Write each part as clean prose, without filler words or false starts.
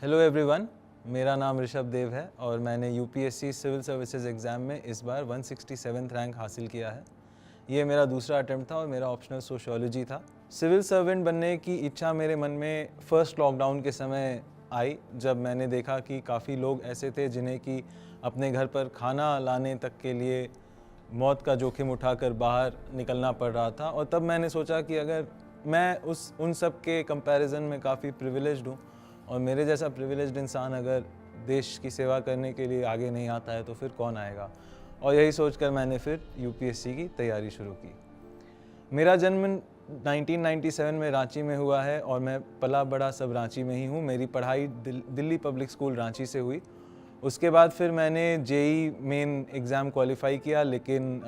Hello everyone, मेरा नाम ऋषभ देव है और मैंने यूपीएससी सिविल सर्विसेज एग्ज़ाम में इस बार 167th रैंक हासिल किया है। ये मेरा दूसरा अटेम्प्ट था और मेरा ऑप्शनल सोशियोलॉजी था। सिविल सर्वेंट बनने की इच्छा मेरे मन में फ़र्स्ट लॉकडाउन के समय आई, जब मैंने देखा कि काफ़ी लोग ऐसे थे जिन्हें कि अपने घर पर खाना लाने तक के लिए मौत का जोखिम उठाकर बाहर निकलना पड़ रहा था। और तब मैंने सोचा कि अगर मैं उन सब के कंपैरिजन में काफ़ी प्रिविलेज्ड हूँ और मेरे जैसा प्रिविलेज्ड इंसान अगर देश की सेवा करने के लिए आगे नहीं आता है तो फिर कौन आएगा। और यही सोचकर मैंने फिर यूपीएससी की तैयारी शुरू की। मेरा जन्म 1997 में रांची में हुआ है और मैं पला बड़ा सब रांची में ही हूँ। मेरी पढ़ाई दिल्ली पब्लिक स्कूल रांची से हुई। उसके बाद फिर मैंने जेई मेन एग्ज़ाम क्वालिफाई किया, लेकिन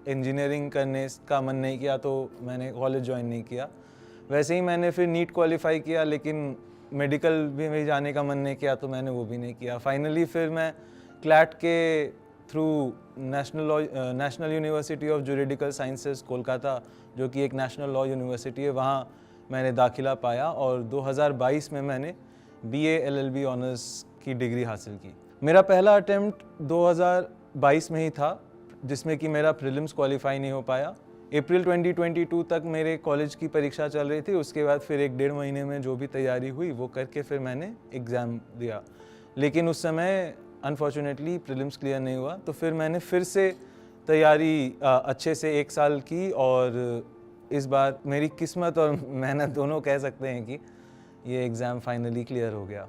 इंजीनियरिंग करने का मन नहीं किया तो मैंने कॉलेज ज्वाइन नहीं किया। वैसे ही मैंने फिर नीट क्वालिफाई किया, लेकिन मेडिकल भी में जाने का मन नहीं किया तो मैंने वो भी नहीं किया। फाइनली फिर मैं क्लैट के through national university of juridical sciences Kolkata, जो कि एक नेशनल लॉ यूनिवर्सिटी है, वहाँ मैंने दाखिला पाया और 2022 में मैंने बीए एलएलबी ऑनर्स की डिग्री हासिल की। मेरा पहला अटेम्प्ट 2022 में ही था, जिसमें कि मेरा प्रीलिम्स क्वालिफाई नहीं हो पाया। अप्रैल 2022 तक मेरे कॉलेज की परीक्षा चल रही थी। उसके बाद फिर 1-1.5 महीने में जो भी तैयारी हुई वो करके फिर मैंने एग्ज़ाम दिया, लेकिन उस समय अनफॉर्चुनेटली प्रीलिम्स क्लियर नहीं हुआ। तो फिर मैंने फिर से तैयारी अच्छे से 1 साल की और इस बार मेरी किस्मत और मेहनत दोनों कह सकते हैं कि ये एग्ज़ाम फाइनली क्लियर हो गया।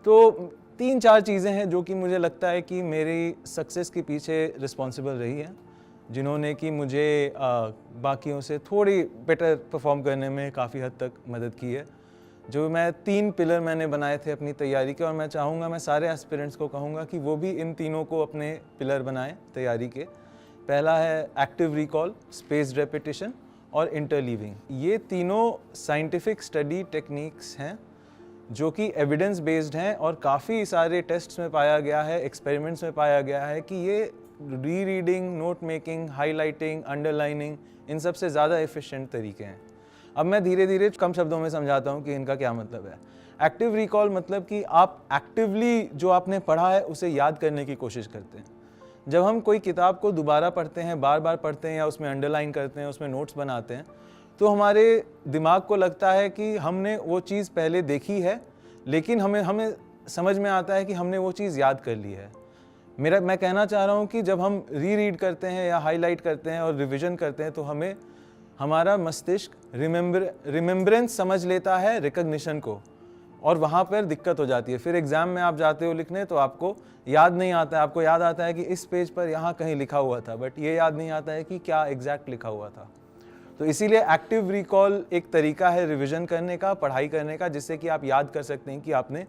तो 3-4 चीज़ें हैं जो कि मुझे लगता है कि मेरी सक्सेस के पीछे रिस्पॉन्सिबल रही हैं, जिन्होंने कि मुझे बाकियों से थोड़ी बेटर परफॉर्म करने में काफ़ी हद तक मदद की है। जो मैं 3 पिलर मैंने बनाए थे अपनी तैयारी के, और मैं चाहूँगा, मैं सारे एस्पिरेंट्स को कहूँगा कि वो भी इन तीनों को अपने पिलर बनाएं तैयारी के। पहला है एक्टिव रिकॉल, स्पेस्ड रेपिटिशन और इंटरलीविंग। ये तीनों साइंटिफिक स्टडी टेक्निक्स हैं जो कि एविडेंस बेस्ड हैं और काफ़ी सारे टेस्ट्स में पाया गया है, एक्सपेरिमेंट्स में पाया गया है कि ये rereading, note making, highlighting, underlining, इन सब से ज़्यादा एफिशिएंट तरीके हैं। अब मैं धीरे धीरे कम शब्दों में समझाता हूँ कि इनका क्या मतलब है। एक्टिव रिकॉल मतलब कि आप एक्टिवली जो आपने पढ़ा है उसे याद करने की कोशिश करते हैं। जब हम कोई किताब को दोबारा पढ़ते हैं, बार बार पढ़ते हैं या उसमें अंडरलाइन करते हैं, उसमें नोट्स बनाते हैं, तो हमारे दिमाग को लगता है कि हमने वो चीज़ पहले देखी है, लेकिन हमें समझ में आता है कि हमने वो चीज़ याद कर ली है। मैं कहना चाह रहा हूँ कि जब हम रीड करते हैं या हाईलाइट करते हैं और रिवीजन करते हैं तो हमारा मस्तिष्क रिमेम्बरेंस समझ लेता है रिकग्निशन को, और वहाँ पर दिक्कत हो जाती है। फिर एग्ज़ाम में आप जाते हो लिखने तो आपको याद नहीं आता है। आपको याद आता है कि इस पेज पर यहाँ कहीं लिखा हुआ था, बट ये याद नहीं आता है कि क्या एग्जैक्ट लिखा हुआ था। तो इसीलिए एक्टिव रिकॉल एक तरीका है रिवीजन करने का, पढ़ाई करने का, जिससे कि आप याद कर सकते हैं कि आपने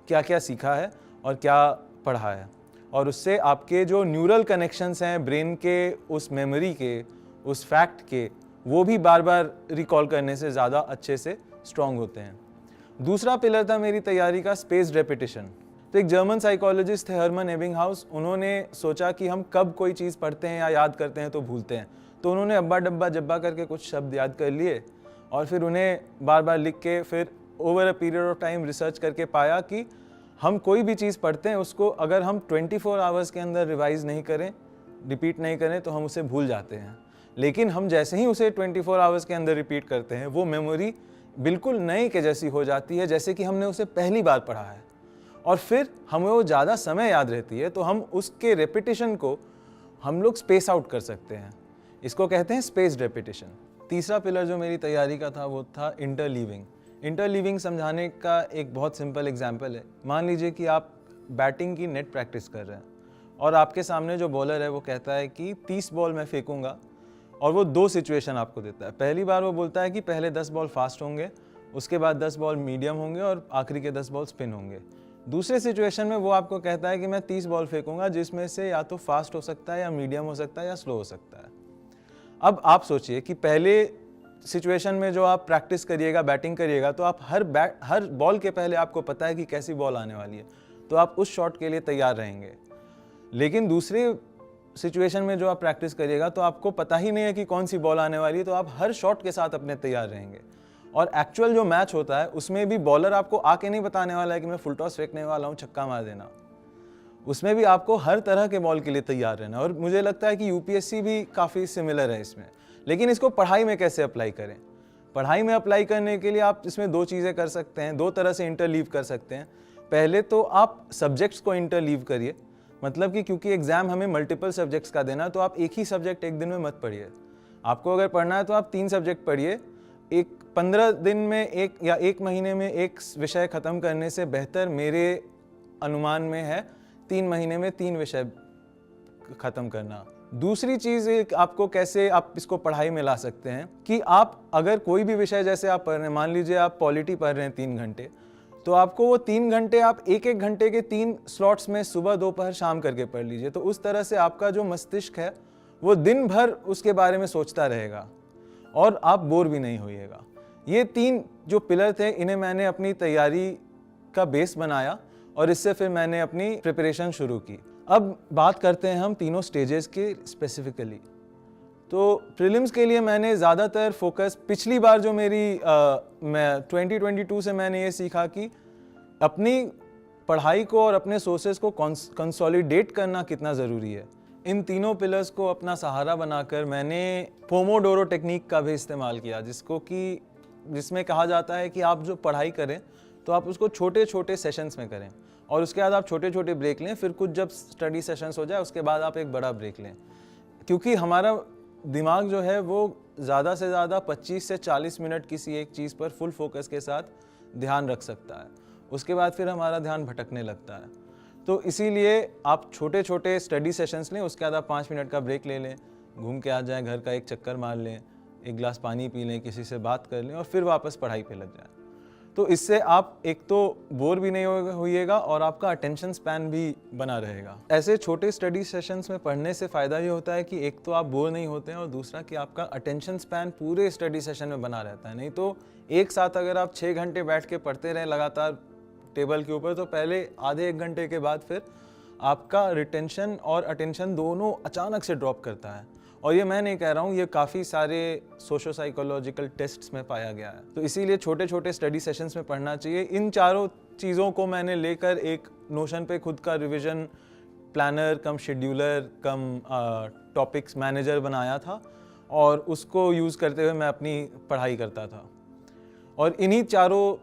क्या क्या सीखा है और क्या पढ़ा है, और उससे आपके जो न्यूरल कनेक्शंस हैं ब्रेन के, उस मेमोरी के, उस फैक्ट के, वो भी बार बार रिकॉल करने से ज़्यादा अच्छे से स्ट्रॉन्ग होते हैं। दूसरा पिलर था मेरी तैयारी का स्पेस्ड रेपिटिशन। तो एक जर्मन साइकोलॉजिस्ट थे हर्मन एबिंगहाउस, उन्होंने सोचा कि हम कब कोई चीज़ पढ़ते हैं या याद करते हैं तो भूलते हैं। तो उन्होंने अब्बा डब्बा जब्बा करके कुछ शब्द याद कर लिए और फिर उन्हें बार बार लिख के फिर over a period of time research करके पाया कि हम कोई भी चीज़ पढ़ते हैं उसको अगर हम 24 आवर्स के अंदर रिवाइज नहीं करें, रिपीट नहीं करें, तो हम उसे भूल जाते हैं। लेकिन हम जैसे ही उसे 24 आवर्स के अंदर रिपीट करते हैं, वो मेमोरी बिल्कुल नई के जैसी हो जाती है, जैसे कि हमने उसे पहली बार पढ़ा है, और फिर हमें वो ज़्यादा समय याद रहती है। तो हम उसके रेपिटेशन को हम लोग स्पेस आउट कर सकते हैं। इसको कहते हैं स्पेस्ड रेपिटेशन। तीसरा पिलर जो मेरी तैयारी का था वो था इंटरलीविंग। इंटरलीविंग समझाने का एक बहुत सिंपल एग्जाम्पल है। मान लीजिए कि आप बैटिंग की नेट प्रैक्टिस कर रहे हैं और आपके सामने जो बॉलर है वो कहता है कि 30 बॉल मैं फेंकूंगा, और वो 2 सिचुएशन आपको देता है। पहली बार वो बोलता है कि पहले 10 बॉल फास्ट होंगे, उसके बाद 10 बॉल मीडियम होंगे और आखिरी के 10 बॉल स्पिन होंगे। दूसरे सिचुएशन में वो आपको कहता है कि मैं 30 बॉल फेंकूंगा, जिसमें से या तो फास्ट हो सकता है या मीडियम हो सकता है या स्लो हो सकता है। अब आप सोचिए कि पहले सिचुएशन में जो आप प्रैक्टिस करिएगा, बैटिंग करिएगा, तो आप हर बॉल के पहले आपको पता है कि कैसी बॉल आने वाली है, तो आप उस शॉट के लिए तैयार रहेंगे। लेकिन दूसरे सिचुएशन में जो आप प्रैक्टिस करिएगा तो आपको पता ही नहीं है कि कौन सी बॉल आने वाली है, तो आप हर शॉट के साथ अपने तैयार रहेंगे। और एक्चुअल जो मैच होता है उसमें भी बॉलर आपको आके नहीं बताने वाला है कि मैं फुल टॉस फेंकने वाला हूँ, छक्का मार देना। उसमें भी आपको हर तरह के बॉल के लिए तैयार रहना। और मुझे लगता है कि यूपीएससी भी काफ़ी सिमिलर है इसमें। लेकिन इसको पढ़ाई में कैसे अप्लाई करें? पढ़ाई में अप्लाई करने के लिए आप इसमें दो चीज़ें कर सकते हैं, दो तरह से इंटरलीव कर सकते हैं। पहले तो आप सब्जेक्ट्स को इंटरलीव करिए, मतलब कि क्योंकि एग्जाम हमें मल्टीपल सब्जेक्ट्स का देना, तो आप एक ही सब्जेक्ट एक दिन में मत पढ़िए। आपको अगर पढ़ना है तो आप 3 सब्जेक्ट पढ़िए। 15 दिन में एक या 1 महीने में एक विषय ख़त्म करने से बेहतर मेरे अनुमान में है 3 महीने में 3 विषय ख़त्म करना। दूसरी चीज़ आपको कैसे आप इसको पढ़ाई में ला सकते हैं कि आप अगर कोई भी विषय जैसे आप पढ़ रहे हैं, मान लीजिए आप पॉलिटी पढ़ रहे हैं 3 घंटे, तो आपको वो 3 घंटे आप एक घंटे के 3 स्लॉट्स में सुबह, दोपहर, शाम करके पढ़ लीजिए। तो उस तरह से आपका जो मस्तिष्क है वो दिन भर उसके बारे में सोचता रहेगा और आप बोर भी नहीं होइएगा। ये 3 जो पिलर थे, इन्हें मैंने अपनी तैयारी का बेस बनाया और इससे फिर मैंने अपनी प्रिपरेशन शुरू की। अब बात करते हैं हम तीनों स्टेजेस के स्पेसिफिकली। तो प्रीलिम्स के लिए मैंने ज़्यादातर फोकस, पिछली बार जो मैं 2022 से मैंने ये सीखा कि अपनी पढ़ाई को और अपने सोर्सेज को कंसोलिडेट करना कितना ज़रूरी है। इन तीनों पिलर्स को अपना सहारा बनाकर मैंने पोमोडोरो टेक्निक का भी इस्तेमाल किया, जिसमें कहा जाता है कि आप जो पढ़ाई करें तो आप उसको छोटे छोटे सेशंस में करें और उसके बाद आप छोटे छोटे ब्रेक लें। फिर कुछ जब स्टडी सेशंस हो जाए उसके बाद आप एक बड़ा ब्रेक लें, क्योंकि हमारा दिमाग जो है वो ज़्यादा से ज़्यादा 25 से 40 मिनट किसी एक चीज़ पर फुल फोकस के साथ ध्यान रख सकता है। उसके बाद फिर हमारा ध्यान भटकने लगता है। तो इसीलिए आप छोटे छोटे स्टडी सेशंस लें, उसके बाद आप 5 मिनट का ब्रेक ले लें, घूम के आ जाएं, घर का एक चक्कर मार लें, एक गिलास पानी पी लें, किसी से बात कर लें और फिर वापस पढ़ाई पे लग जाएं। तो इससे आप एक तो बोर भी नहीं होइएगा और आपका अटेंशन स्पैन भी बना रहेगा। ऐसे छोटे स्टडी सेशंस में पढ़ने से फ़ायदा ये होता है कि एक तो आप बोर नहीं होते हैं और दूसरा कि आपका अटेंशन स्पैन पूरे स्टडी सेशन में बना रहता है। नहीं तो एक साथ अगर आप 6 घंटे बैठ के पढ़ते रहें लगातार टेबल के ऊपर, तो पहले आधे 1 घंटे के बाद फिर आपका रिटेंशन और अटेंशन दोनों अचानक से ड्रॉप करता है। और ये मैं नहीं कह रहा हूँ, ये काफ़ी सारे सोशो साइकोलॉजिकल टेस्ट्स में पाया गया है। तो इसीलिए छोटे छोटे स्टडी सेशंस में पढ़ना चाहिए। इन चारों चीज़ों को मैंने लेकर एक नोशन पे खुद का रिवीजन प्लानर कम शेड्यूलर कम टॉपिक्स मैनेजर बनाया था और उसको यूज़ करते हुए मैं अपनी पढ़ाई करता था। और इन्हीं चारों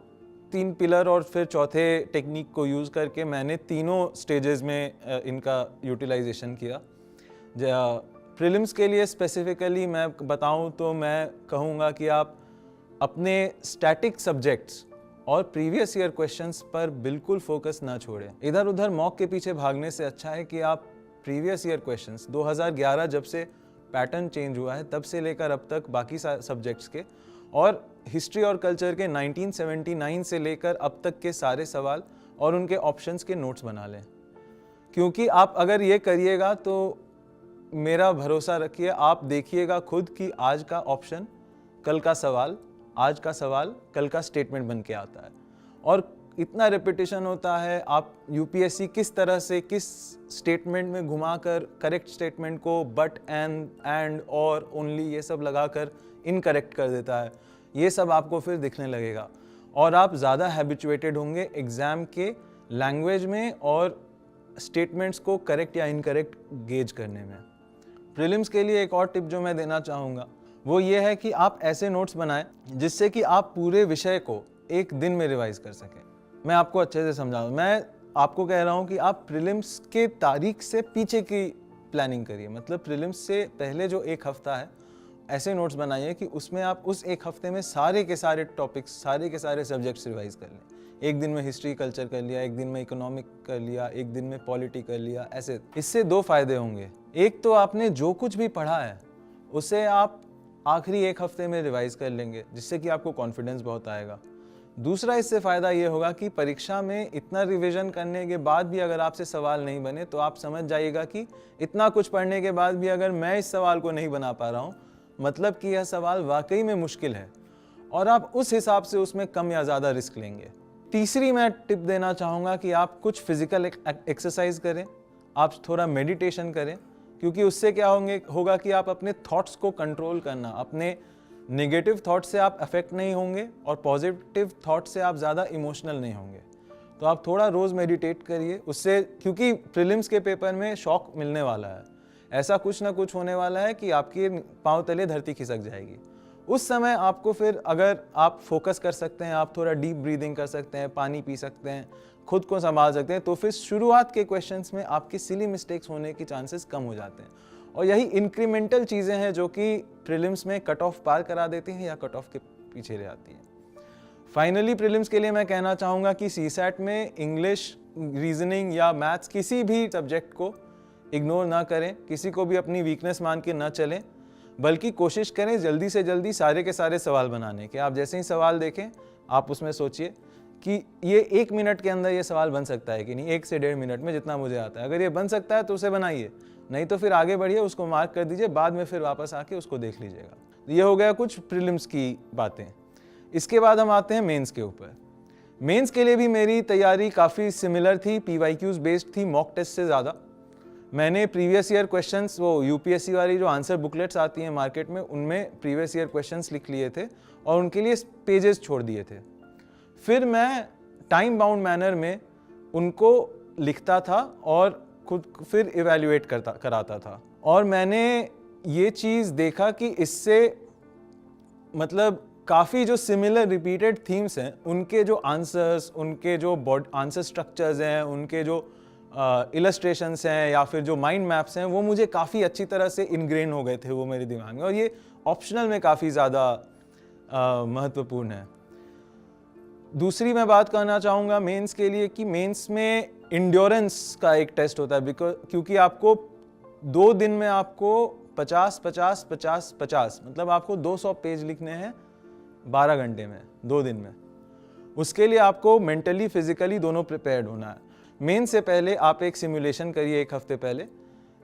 3 पिलर और फिर चौथे टेक्निक को यूज़ करके मैंने तीनों स्टेजेस में इनका यूटिलाइजेशन किया। प्रीलिम्स के लिए स्पेसिफिकली मैं बताऊं तो मैं कहूँगा कि आप अपने स्टैटिक सब्जेक्ट्स और प्रीवियस ईयर क्वेश्चंस पर बिल्कुल फोकस ना छोड़ें। इधर उधर मॉक के पीछे भागने से अच्छा है कि आप प्रीवियस ईयर क्वेश्चंस 2011 जब से पैटर्न चेंज हुआ है तब से लेकर अब तक बाकी सब्जेक्ट्स के, और हिस्ट्री और कल्चर के 1979 से लेकर अब तक के सारे सवाल और उनके ऑप्शंस के नोट्स बना लें। क्योंकि आप अगर ये करिएगा तो मेरा भरोसा रखिए, आप देखिएगा खुद कि आज का ऑप्शन कल का सवाल, आज का सवाल कल का स्टेटमेंट बन के आता है। और इतना रिपीटिशन होता है। आप यूपीएससी किस तरह से किस स्टेटमेंट में घुमाकर करेक्ट स्टेटमेंट को बट एंड और ओनली ये सब लगाकर इनकरेक्ट कर देता है। ये सब आपको फिर दिखने लगेगा और आप ज़्यादा हैबिचुएटेड होंगे एग्ज़ाम के लैंग्वेज में और स्टेटमेंट्स को करेक्ट या इनकरेक्ट गेज करने में। प्रीलिम्स के लिए एक और टिप जो मैं देना चाहूँगा वो ये है कि आप ऐसे नोट्स बनाएं जिससे कि आप पूरे विषय को एक दिन में रिवाइज कर सकें। मैं आपको अच्छे से समझाऊँ, मैं आपको कह रहा हूँ कि आप प्रीलिम्स के तारीख से पीछे की प्लानिंग करिए। मतलब प्रीलिम्स से पहले जो 1 हफ्ता है ऐसे नोट्स बनाइए कि उसमें आप उस 1 हफ्ते में सारे के सारे टॉपिक्स, सारे के सारे सब्जेक्ट्स रिवाइज कर लें। एक दिन में हिस्ट्री कल्चर कर लिया, एक दिन में इकोनॉमिक कर लिया, एक दिन में पॉलिटी कर लिया। ऐसे इससे 2 फायदे होंगे। एक तो आपने जो कुछ भी पढ़ा है उसे आप आखिरी 1 हफ्ते में रिवाइज कर लेंगे, जिससे कि आपको कॉन्फिडेंस बहुत आएगा। दूसरा इससे फ़ायदा ये होगा कि परीक्षा में इतना रिवीजन करने के बाद भी अगर आपसे सवाल नहीं बने तो आप समझ जाइएगा कि इतना कुछ पढ़ने के बाद भी अगर मैं इस सवाल को नहीं बना पा रहा हूँ, मतलब कि यह सवाल वाकई में मुश्किल है और आप उस हिसाब से उसमें कम या ज़्यादा रिस्क लेंगे। तीसरी मैं टिप देना चाहूँगा कि आप कुछ फिजिकल एक्सरसाइज करें, आप थोड़ा मेडिटेशन करें, क्योंकि उससे क्या होगा कि आप अपने थॉट्स को कंट्रोल करना, अपने नेगेटिव थॉट से आप अफेक्ट नहीं होंगे और पॉजिटिव थॉट से आप ज़्यादा इमोशनल नहीं होंगे। तो आप थोड़ा रोज़ मेडिटेट करिए उससे, क्योंकि प्रीलिम्स के पेपर में शॉक मिलने वाला है, ऐसा कुछ ना कुछ होने वाला है कि आपके पाँव तले धरती खिसक जाएगी। उस समय आपको फिर अगर आप फोकस कर सकते हैं, आप थोड़ा डीप ब्रीदिंग कर सकते हैं, पानी पी सकते हैं, खुद को संभाल सकते हैं, तो फिर शुरुआत के क्वेश्चंस में आपकी सिली मिस्टेक्स होने के चांसेस कम हो जाते हैं। और यही इंक्रीमेंटल चीज़ें हैं जो कि प्रीलिम्स में कट ऑफ पार करा देती हैं या कट ऑफ के पीछे ले आती हैं। फाइनली प्रीलिम्स के लिए मैं कहना चाहूँगा कि सीसैट में इंग्लिश, रीजनिंग या मैथ्स किसी भी सब्जेक्ट को इग्नोर ना करें, किसी को भी अपनी वीकनेस मान के ना चलें, बल्कि कोशिश करें जल्दी से जल्दी सारे के सारे सवाल बनाने के। आप जैसे ही सवाल देखें आप उसमें सोचिए कि ये 1 मिनट के अंदर ये सवाल बन सकता है कि नहीं, 1 से 1.5 मिनट में जितना मुझे आता है। अगर ये बन सकता है तो उसे बनाइए, नहीं तो फिर आगे बढ़िए, उसको मार्क कर दीजिए, बाद में फिर वापस आके उसको देख लीजिएगा। ये हो गया कुछ प्रीलिम्स की बातें। इसके बाद हम आते हैं मेंस के ऊपर। मेंस के लिए भी मेरी तैयारी काफ़ी सिमिलर थी, PYQs बेस्ड थी मॉक टेस्ट से ज़्यादा। मैंने प्रीवियस ईयर क्वेश्चंस, वो यूपीएससी वाली जो आंसर बुकलेट्स आती हैं मार्केट में, उनमें प्रीवियस ईयर क्वेश्चंस लिख लिए थे और उनके लिए पेजेस छोड़ दिए थे। फिर मैं टाइम बाउंड मैनर में उनको लिखता था और खुद फिर इवैल्यूएट कराता था। और मैंने ये चीज़ देखा कि इससे मतलब काफ़ी जो सिमिलर रिपीटेड थीम्स हैं, उनके जो आंसर्स, उनके जो आंसर स्ट्रक्चर्स हैं, उनके जो इलस्ट्रेशंस हैं या फिर जो माइंड मैप्स हैं, वो मुझे काफ़ी अच्छी तरह से इनग्रेन हो गए थे वो मेरे दिमाग में। और ये ऑप्शनल में काफ़ी ज़्यादा महत्वपूर्ण है। दूसरी मैं बात करना चाहूँगा मेंस के लिए कि मेंस में इंड्योरेंस का एक टेस्ट होता है, क्योंकि आपको 2 दिन में आपको 50 मतलब आपको 200 पेज लिखने हैं 12 घंटे में, 2 दिन में। उसके लिए आपको मेंटली फिजिकली दोनों प्रिपेयर्ड होना है। मेन से पहले आप एक सिमुलेशन करिए 1 हफ्ते पहले।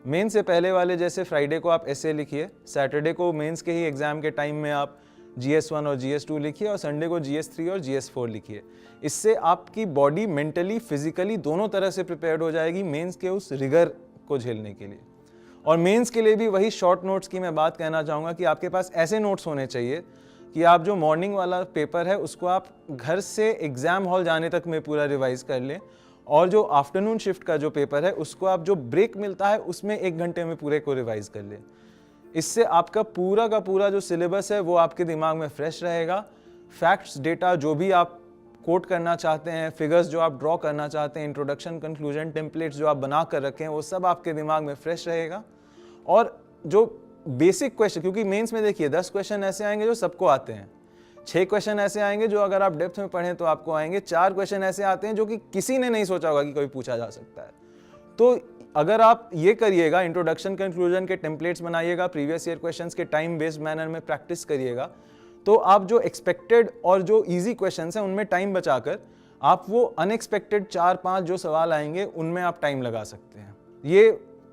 मेन से पहले वाले जैसे फ्राइडे को आप एसे लिखिए, सैटरडे को मेंस के ही एग्जाम के टाइम में आप GS1 और GS2 लिखिए और संडे को GS3 और GS4 लिखिए। इससे आपकी बॉडी मेंटली फिजिकली दोनों तरह से प्रिपेयर्ड हो जाएगी मेंस के उस रिगर को झेलने के लिए। और मेंस के लिए भी वही शॉर्ट नोट्स की मैं बात कहना चाहूँगा कि आपके पास ऐसे नोट्स होने चाहिए कि आप जो मॉर्निंग वाला पेपर है उसको आप घर से एग्ज़ाम हॉल जाने तक में पूरा रिवाइज कर लें, और जो आफ्टरनून शिफ्ट का जो पेपर है उसको आप जो ब्रेक मिलता है उसमें 1 घंटे में पूरे को रिवाइज कर लें। इससे आपका पूरा का पूरा जो सिलेबस है वो आपके दिमाग में फ्रेश रहेगा। फैक्ट्स, डेटा जो भी आप कोट करना चाहते हैं, फिगर्स जो आप ड्रॉ करना चाहते हैं, इंट्रोडक्शन, कंक्लूजन, टेम्पलेट्स जो आप बना कर रखें हैं, वो सब आपके दिमाग में फ्रेश रहेगा। और जो बेसिक क्वेश्चन, क्योंकि मेंस में देखिए 10 क्वेश्चन ऐसे आएंगे जो सबको आते हैं, 6 क्वेश्चन ऐसे आएंगे जो अगर आप डेप्थ में पढ़ें तो आपको आएंगे, 4 क्वेश्चन ऐसे आते हैं जो कि किसी ने नहीं सोचा होगा कि कोई पूछा जा सकता है। तो अगर आप ये करिएगा, इंट्रोडक्शन, कंक्लूजन के टेम्पलेट्स बनाइएगा, प्रीवियस ईयर क्वेश्चंस के टाइम बेस्ड मैनर में प्रैक्टिस करिएगा, तो आप जो एक्सपेक्टेड और जो इजी क्वेश्चंस हैं उनमें टाइम बचाकर आप वो अनएक्सपेक्टेड 4-5 जो सवाल आएंगे उनमें आप टाइम लगा सकते हैं। ये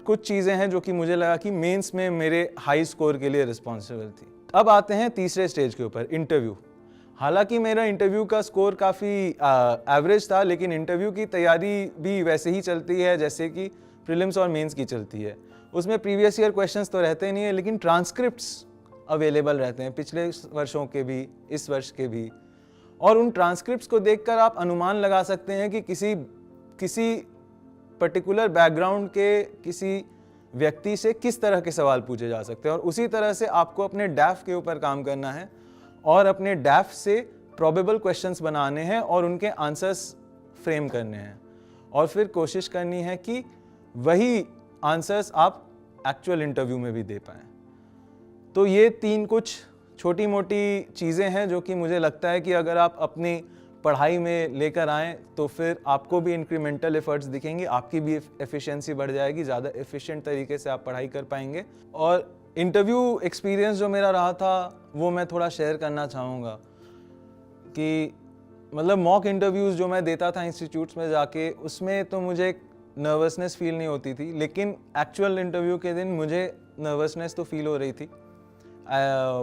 कुछ चीज़ें हैं जो कि मुझे लगा कि मेंस में मेरे हाई स्कोर के लिए रिस्पॉन्सिबल थी। अब आते हैं तीसरे स्टेज के ऊपर, इंटरव्यू। हालांकि मेरा इंटरव्यू का स्कोर काफ़ी एवरेज था, लेकिन इंटरव्यू की तैयारी भी वैसे ही चलती है जैसे कि प्रीलिम्स और मेंस की चलती है। उसमें प्रीवियस ईयर क्वेश्चंस तो रहते नहीं है, लेकिन ट्रांसक्रिप्ट्स अवेलेबल रहते हैं, पिछले वर्षों के भी, इस वर्ष के भी। और उन ट्रांसक्रिप्ट्स को देखकर आप अनुमान लगा सकते हैं कि किसी पर्टिकुलर बैकग्राउंड के किसी व्यक्ति से किस तरह के सवाल पूछे जा सकते हैं। और उसी तरह से आपको अपने डैफ के ऊपर काम करना है और अपने डैफ से प्रोबेबल क्वेश्चंस बनाने हैं और उनके आंसर्स फ्रेम करने हैं, और फिर कोशिश करनी है कि वही आंसर्स आप एक्चुअल इंटरव्यू में भी दे पाएँ। तो ये 3 कुछ छोटी मोटी चीज़ें हैं जो कि मुझे लगता है कि अगर आप अपनी पढ़ाई में लेकर आएँ तो फिर आपको भी इंक्रीमेंटल एफर्ट्स दिखेंगे, आपकी भी एफिशिएंसी बढ़ जाएगी, ज़्यादा एफिशिएंट तरीके से आप पढ़ाई कर पाएंगे। और इंटरव्यू एक्सपीरियंस जो मेरा रहा था वो मैं थोड़ा शेयर करना चाहूँगा कि मतलब मॉक इंटरव्यूज़ जो मैं देता था इंस्टीट्यूट्स में जाके, उसमें तो मुझे नर्वसनेस फील नहीं होती थी, लेकिन एक्चुअल इंटरव्यू के दिन मुझे नर्वसनेस तो फील हो रही थी।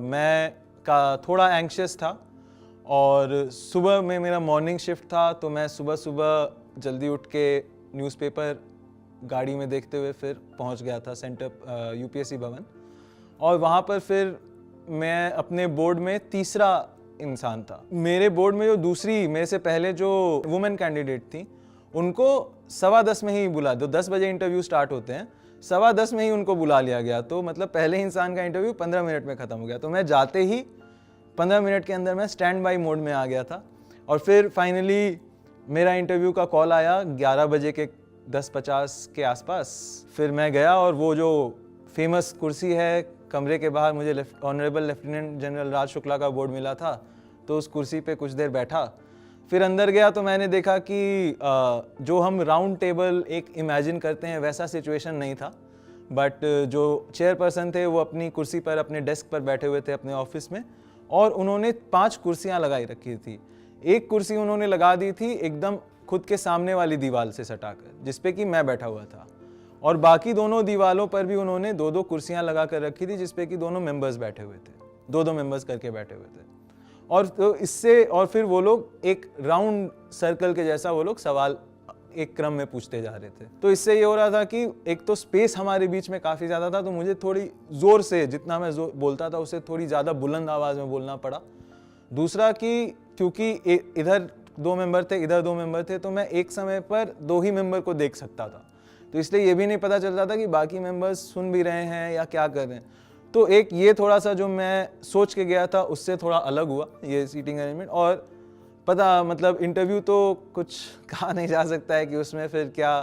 मैं थोड़ा एंग्शियस था और सुबह में मेरा मॉर्निंग शिफ्ट था, तो मैं सुबह जल्दी उठ के न्यूज़पेपर गाड़ी में देखते हुए फिर पहुंच गया था सेंटर यूपीएससी भवन। और वहाँ पर फिर मैं अपने बोर्ड में तीसरा इंसान था। मेरे बोर्ड में जो दूसरी मेरे से पहले जो वुमेन कैंडिडेट थी उनको 10:15 में ही बुला दो, 10 बजे इंटरव्यू स्टार्ट होते हैं, 10:15 में ही उनको बुला लिया गया। तो मतलब पहले इंसान का इंटरव्यू 15 मिनट में ख़त्म हो गया। तो मैं जाते ही 15 मिनट के अंदर मैं स्टैंड बाई मोड में आ गया था। और फिर फाइनली मेरा इंटरव्यू का कॉल आया 11 बजे के 10:50 के आसपास। फिर मैं गया और वो जो फेमस कुर्सी है कमरे के बाहर, मुझे ऑनरेबल लेफ्टिनेंट जनरल राज शुक्ला का बोर्ड मिला था, तो उस कुर्सी पे कुछ देर बैठा। फिर अंदर गया तो मैंने देखा कि जो हम राउंड टेबल एक इमेजिन करते हैं वैसा सिचुएशन नहीं था। बट जो चेयरपर्सन थे वो अपनी कुर्सी पर अपने डेस्क पर बैठे हुए थे अपने ऑफिस में, और उन्होंने 5 कुर्सियां लगाई रखी थी। एक कुर्सी उन्होंने लगा दी थी एकदम खुद के सामने वाली दीवार से सटाकर, जिसपे कि मैं बैठा हुआ था, और बाकी दोनों दीवारों पर भी उन्होंने 2-2 कुर्सियां लगा कर रखी थी जिसपे कि दोनों मेंबर्स बैठे हुए थे, 2-2 मेंबर्स करके बैठे हुए थे। और तो इससे और फिर वो लोग एक राउंड सर्कल के जैसा वो लोग सवाल एक क्रम में पूछते जा रहे थे। तो इससे ये हो रहा था कि एक तो स्पेस हमारे बीच में काफ़ी ज़्यादा था, तो मुझे थोड़ी ज़ोर से, जितना मैं बोलता था उससे थोड़ी ज़्यादा बुलंद आवाज़ में बोलना पड़ा। दूसरा कि क्योंकि इधर 2 मेंबर थे, इधर 2 मेंबर थे, तो मैं एक समय पर 2 ही मेंबर को देख सकता था। तो इसलिए ये भी नहीं पता चलता था कि बाकी मेंबर्स सुन भी रहे हैं या क्या कर रहे हैं। तो एक ये थोड़ा सा जो मैं सोच के गया था उससे थोड़ा अलग हुआ ये सीटिंग अरेंजमेंट। और पता मतलब इंटरव्यू तो कुछ कहा नहीं जा सकता है कि उसमें फिर क्या,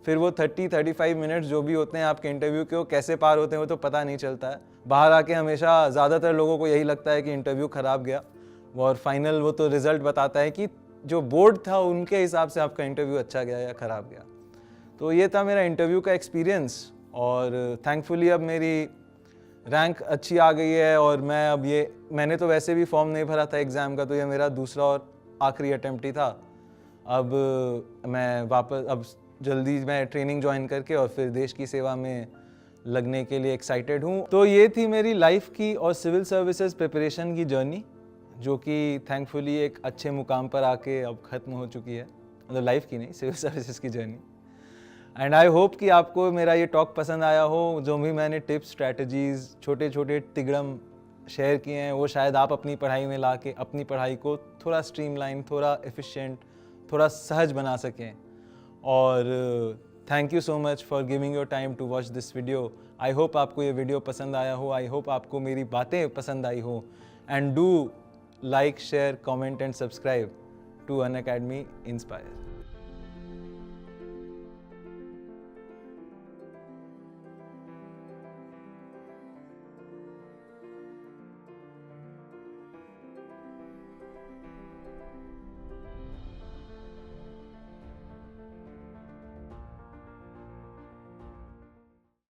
फिर वो 30-35 मिनट्स जो भी होते हैं आपके इंटरव्यू के, वो कैसे पार होते हैं वो तो पता नहीं चलता है। बाहर आके हमेशा ज़्यादातर लोगों को यही लगता है कि इंटरव्यू ख़राब गया, और फाइनल वो तो रिज़ल्ट बताता है कि जो बोर्ड था उनके हिसाब से आपका इंटरव्यू अच्छा गया या ख़राब गया। तो ये था मेरा इंटरव्यू का एक्सपीरियंस, और थैंकफुली अब मेरी रैंक अच्छी आ गई है। और मैं अब मैंने तो वैसे भी फॉर्म नहीं भरा था एग्ज़ाम का, तो ये मेरा दूसरा और आखिरी अटेम्प्ट ही था। अब मैं वापस अब जल्दी मैं ट्रेनिंग ज्वाइन करके और फिर देश की सेवा में लगने के लिए एक्साइटेड हूँ। तो ये थी मेरी लाइफ की और सिविल सर्विसेज प्रिपरेशन की जर्नी, जो कि थैंकफुली एक अच्छे मुकाम पर आके अब ख़त्म हो चुकी है। मतलब लाइफ की नहीं, सिविल सर्विसेज की जर्नी। एंड आई होप कि आपको मेरा ये टॉक पसंद आया हो। जो भी मैंने टिप्स, स्ट्रैटेजीज़, छोटे छोटे तिगड़म शेयर किए हैं, वो शायद आप अपनी पढ़ाई में ला के अपनी पढ़ाई को थोड़ा स्ट्रीमलाइन, थोड़ा एफिशिएंट, थोड़ा सहज बना सकें। और thank you so much for giving your time to watch this video. I hope आपको ये वीडियो पसंद आया हो, आई होप आपको मेरी बातें पसंद आई हो। And do like, share, comment and subscribe to Unacademy inspire.